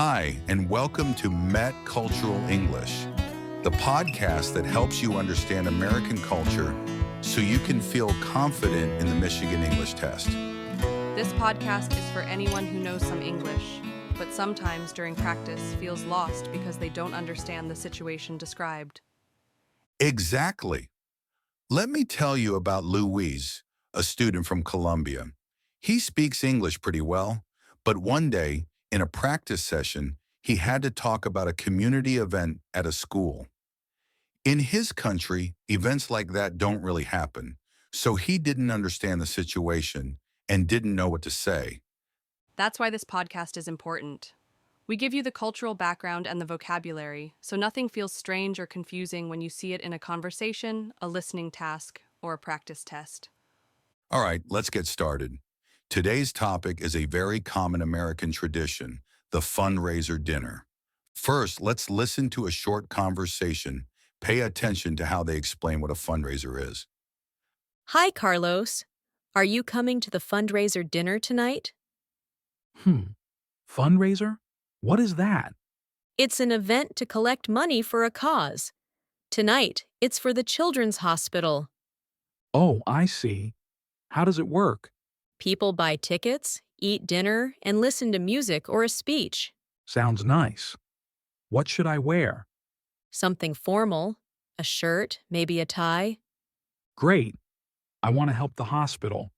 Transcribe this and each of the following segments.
Hi, and welcome to Met Cultural English, the podcast that helps you understand American culture so you can feel confident in the Michigan English test. This podcast is for anyone who knows some English, but sometimes during practice feels lost because they don't understand the situation described. Exactly. Let me tell you about Luis, a student from Colombia. He speaks English pretty well, but one day, in a practice session, he had to talk about a community event at a school. In his country, events like that don't really happen, so he didn't understand the situation and didn't know what to say. That's why this podcast is important. We give you the cultural background and the vocabulary, so nothing feels strange or confusing when you see it in a conversation, a listening task, or a practice test. All right, let's get started. Today's topic is a very common American tradition, the fundraiser dinner. First, let's listen to a short conversation. Pay attention to how they explain what a fundraiser is. Hi, Carlos. Are you coming to the fundraiser dinner tonight? Fundraiser? What is that? It's an event to collect money for a cause. Tonight, it's for the Children's Hospital. Oh, I see. How does it work? People buy tickets, eat dinner, and listen to music or a speech. Sounds nice. What should I wear? Something formal, a shirt, maybe a tie. Great. I want to help the hospital.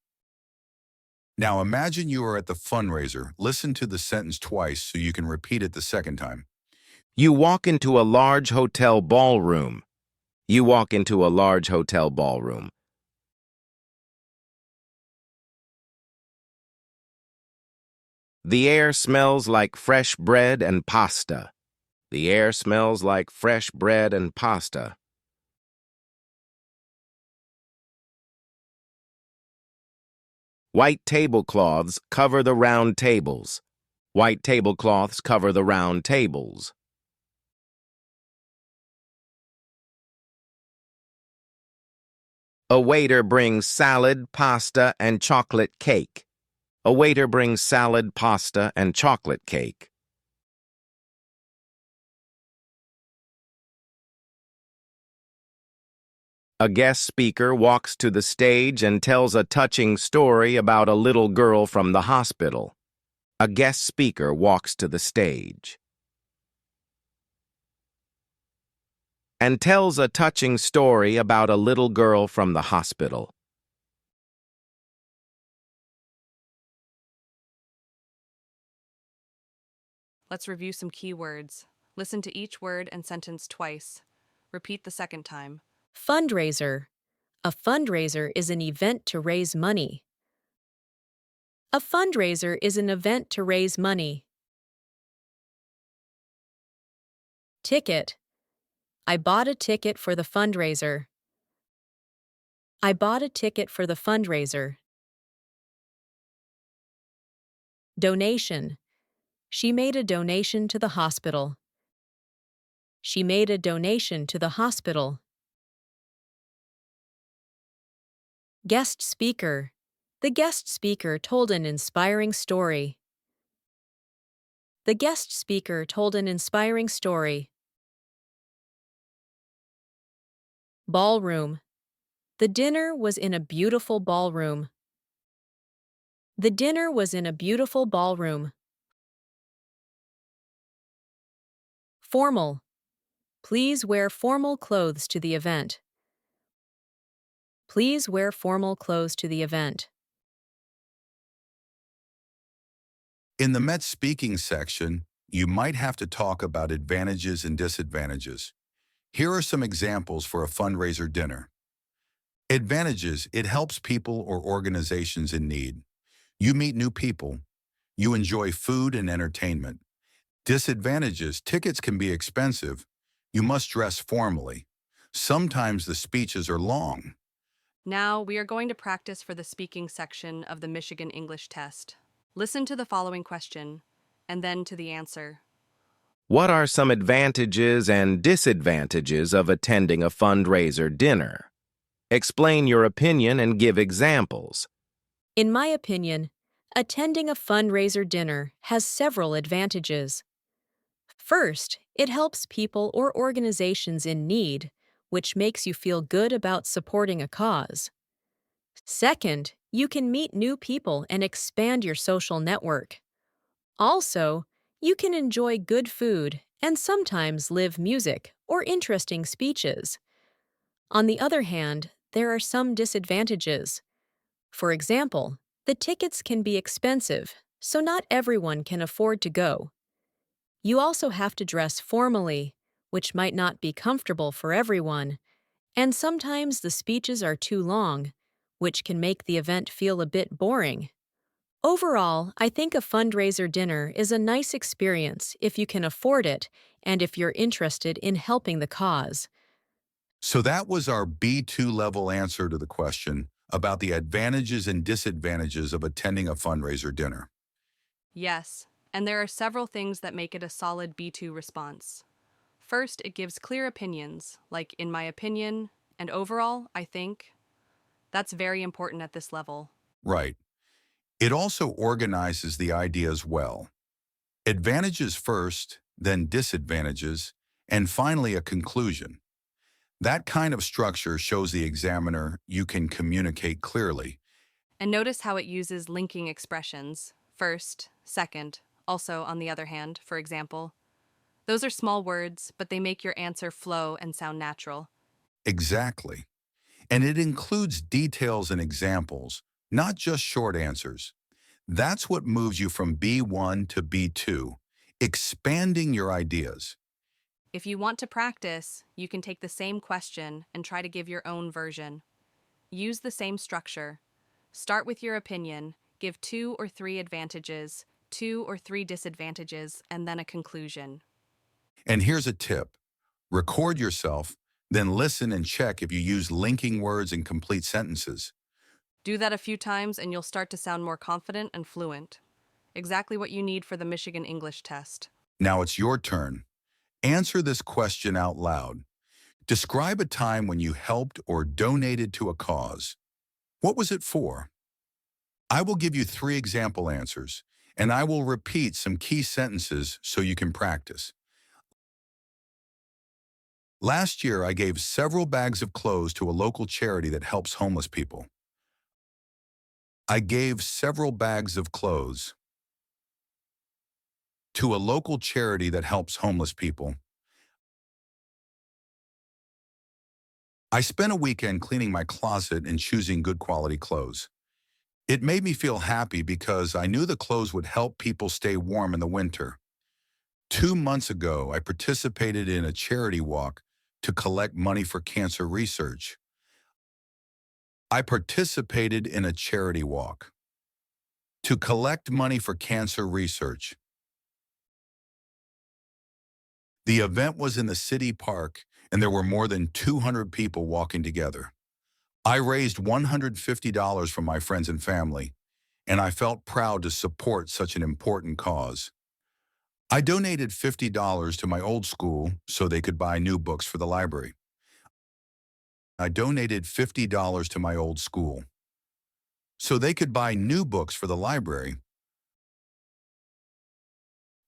Now imagine you are at the fundraiser. Listen to the sentence twice so you can repeat it the second time. You walk into a large hotel ballroom. You walk into a large hotel ballroom. The air smells like fresh bread and pasta. The air smells like fresh bread and pasta. White tablecloths cover the round tables. White tablecloths cover the round tables. A waiter brings salad, pasta, and chocolate cake. A waiter brings salad, pasta, and chocolate cake. A guest speaker walks to the stage and tells a touching story about a little girl from the hospital. A guest speaker walks to the stage and tells a touching story about a little girl from the hospital. Let's review some keywords. Listen to each word and sentence twice. Repeat the second time. Fundraiser. A fundraiser is an event to raise money. A fundraiser is an event to raise money. Ticket. I bought a ticket for the fundraiser. I bought a ticket for the fundraiser. Donation. She made a donation to the hospital. She made a donation to the hospital. Guest speaker. The guest speaker told an inspiring story. The guest speaker told an inspiring story. Ballroom. The dinner was in a beautiful ballroom. The dinner was in a beautiful ballroom. Formal. Please wear formal clothes to the event. Please wear formal clothes to the event. In the Met speaking section, you might have to talk about advantages and disadvantages. Here are some examples for a fundraiser dinner. Advantages: it helps people or organizations in need. You meet new people. You enjoy food and entertainment. Disadvantages: tickets can be expensive. You must dress formally. Sometimes the speeches are long. Now, we are going to practice for the speaking section of the Michigan English test. Listen to the following question, and then to the answer. What are some advantages and disadvantages of attending a fundraiser dinner? Explain your opinion and give examples. In my opinion, attending a fundraiser dinner has several advantages. First, it helps people or organizations in need, which makes you feel good about supporting a cause. Second, you can meet new people and expand your social network. Also, you can enjoy good food and sometimes live music or interesting speeches. On the other hand, there are some disadvantages. For example, the tickets can be expensive, so not everyone can afford to go. You also have to dress formally, which might not be comfortable for everyone, and sometimes the speeches are too long, which can make the event feel a bit boring. Overall, I think a fundraiser dinner is a nice experience if you can afford it and if you're interested in helping the cause. So that was our B2 level answer to the question about the advantages and disadvantages of attending a fundraiser dinner. Yes, and there are several things that make it a solid B2 response. First, it gives clear opinions, like in my opinion, and overall, I think. That's very important at this level. Right. It also organizes the ideas well. Advantages first, then disadvantages, and finally a conclusion. That kind of structure shows the examiner you can communicate clearly. And notice how it uses linking expressions first, second, also on the other hand, for example. Those are small words, but they make your answer flow and sound natural. Exactly. And it includes details and examples, not just short answers. That's what moves you from B1 to B2, expanding your ideas. If you want to practice, you can take the same question and try to give your own version. Use the same structure. Start with your opinion, give 2 or 3 advantages, 2 or 3 disadvantages, and then a conclusion. And here's a tip. Record yourself, then listen and check if you use linking words and complete sentences. Do that a few times and you'll start to sound more confident and fluent. Exactly what you need for the Michigan English test. Now it's your turn. Answer this question out loud. Describe a time when you helped or donated to a cause. What was it for? I will give you 3 example answers, and I will repeat some key sentences so you can practice. Last year, I gave several bags of clothes to a local charity that helps homeless people. I gave several bags of clothes to a local charity that helps homeless people. I spent a weekend cleaning my closet and choosing good quality clothes. It made me feel happy because I knew the clothes would help people stay warm in the winter. 2 months ago, I participated in a charity walk to collect money for cancer research. I participated in a charity walk to collect money for cancer research. The event was in the city park, and there were more than 200 people walking together. I raised $150 from my friends and family, and I felt proud to support such an important cause. I donated $50 to my old school so they could buy new books for the library. I donated $50 to my old school so they could buy new books for the library.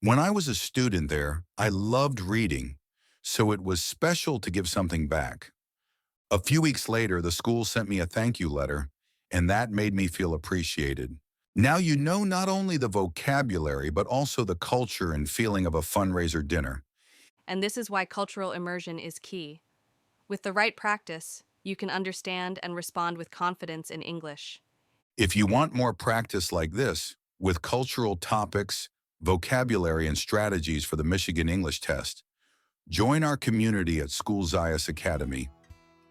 When I was a student there, I loved reading, so it was special to give something back. A few weeks later, the school sent me a thank you letter, and that made me feel appreciated. Now you know not only the vocabulary, but also the culture and feeling of a fundraiser dinner. And this is why cultural immersion is key. With the right practice, you can understand and respond with confidence in English. If you want more practice like this, with cultural topics, vocabulary, and strategies for the Michigan English test, join our community at School Zias Academy.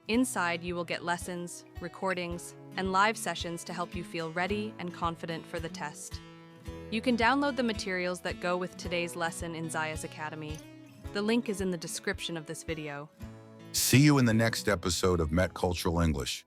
Inside, you will get lessons, recordings, and live sessions to help you feel ready and confident for the test. You can download the materials that go with today's lesson in Zias Academy. The link is in the description of this video. See you in the next episode of Met Cultural English.